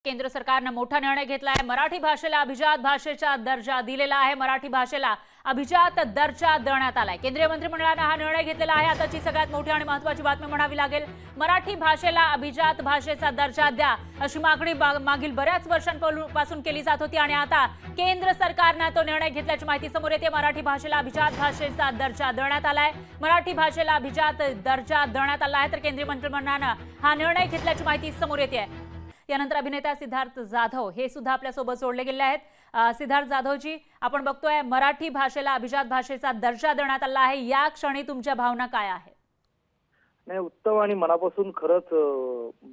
केंद्र सरकारने मोठा निर्णय घेतला आहे। मराठी भाषेला अभिजात भाषेचा दर्जा दिलेला आहे। मराठी भाषेला अभिजात दर्जा देण्यात आलाय। केंद्रीय मंत्रिमंडळाने हा निर्णय घेतलेला आहे। आताची सगळ्यात मोठी आणि महत्त्वाची बातमी म्हणावी लागेल। मराठी भाषेला अभिजात भाषेचा दर्जा द्या अशी मागणी मागील बऱ्याच वर्षांपासून केली जात होती आणि आता केंद्र सरकारने तो निर्णय घेतल्याची माहिती समोर येते। मराठी भाषेला अभिजात भाषेचा दर्जा देण्यात आलाय। मराठी भाषेला अभिजात दर्जा देण्यात आला आहे तर केंद्रीय मंत्रिमंडळाने हा निर्णय घेतल्याची माहिती समोर येते। यानंतर अभिनेता सिद्धार्थ जाधव हे सुद्धा आपल्या सोबत जोडले गेले आहेत। सिद्धार्थ जाधवजी, आपण बघतोय मराठी भाषेला अभिजात भाषेचा दर्जा देण्यात आला आहे, या क्षणी तुमच्या भावना काय आहेत? नाही, उत्तम आणि मनापासून खरंच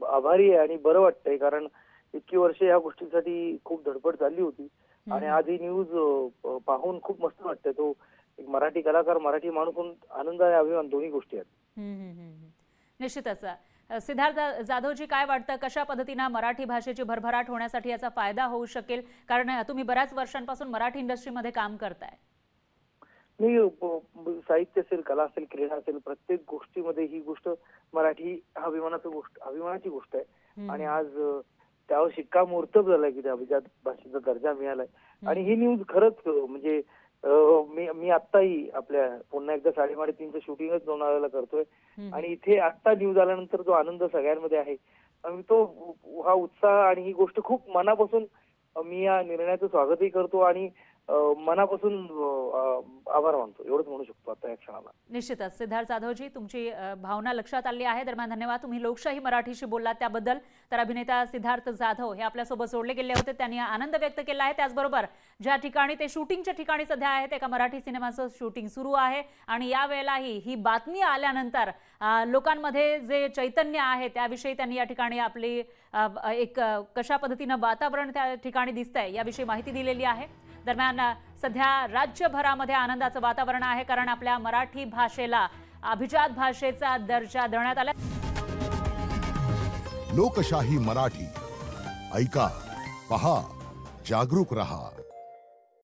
आभारी आहे आणि बरं वाटतंय, कारण इतकी वर्ष या गोष्टीसाठी खूप धडपड चालली होती आणि आज ही न्यूज पाहून खूप मस्त वाटतंय। तो एक मराठी कलाकार, मराठी माणूस म्हणून आनंद आणि अभिमान दोन्ही गोष्टी आहेत। निश्चितच। सिद्धार्थ जाधवजी, काय वाटतं कशा पद्धतीने मराठी भाषेची भरभराट होण्यासाठी याचा फायदा होऊ शकेल? कारण तुम्ही बऱ्याच वर्षांपासून मराठी इंडस्ट्रीमध्ये काम करताय। मी साहित्य असेल, कला असेल, क्रीडा असेल, प्रत्येक गोष्टीमध्ये ही गोष्ट मराठी अभिमानाची गोष्ट आहे आणि आज त्यावर शिक्कामोर्तब झालाय की त्या अभिजात भाषेचा दर्जा मिळालाय। आणि ही न्यूज खरंच म्हणजे मी आत्ताही आपल्या पुन्हा एकदा 3:30चं शूटिंगच लोणावळ्याला करतोय आणि इथे आत्ता न्यूज आल्यानंतर जो आनंद सगळ्यांमध्ये आहे आणि तो हा उत्साह आणि ही गोष्ट खूप मनापासून मी या निर्णयाचं स्वागतही करतो आणि मनापासून आभार मानतो, एवढंच म्हणू शकतो आता या क्षणाला। निश्चितच सिद्धार्थ जाधवजी, तुमची भावना लक्षात आली आहे। दरम्यान धन्यवाद, तुम्ही लोकशाही मराठीशी बोललात त्याबद्दल। तर अभिनेता सिद्धार्थ जाधव हे आपल्यासोबत जोडले गेले होते, त्यांनी आनंद व्यक्त केला आहे। त्याचबरोबर ज्या ठिकाणी ते शूटिंगच्या ठिकाणी सध्या आहेत, एका मराठी सिनेमाचं शूटिंग सुरू आहे आणि यावेळेलाही ही बातमी आल्यानंतर लोकांमध्ये जे चैतन्य आहे त्याविषयी त्यांनी या ठिकाणी आपली एक कशा पद्धतीने वातावरण त्या ठिकाणी दिसतंय याविषयी माहिती दिलेली आहे। दरम्यान सध्या राज्यभरामध्ये आनंदाचं वातावरण आहे, कारण आपल्या मराठी भाषेला अभिजात भाषेचा दर्जा देण्यात आला। लोकशाही मराठी ऐका, पहा, जागरूक रहा।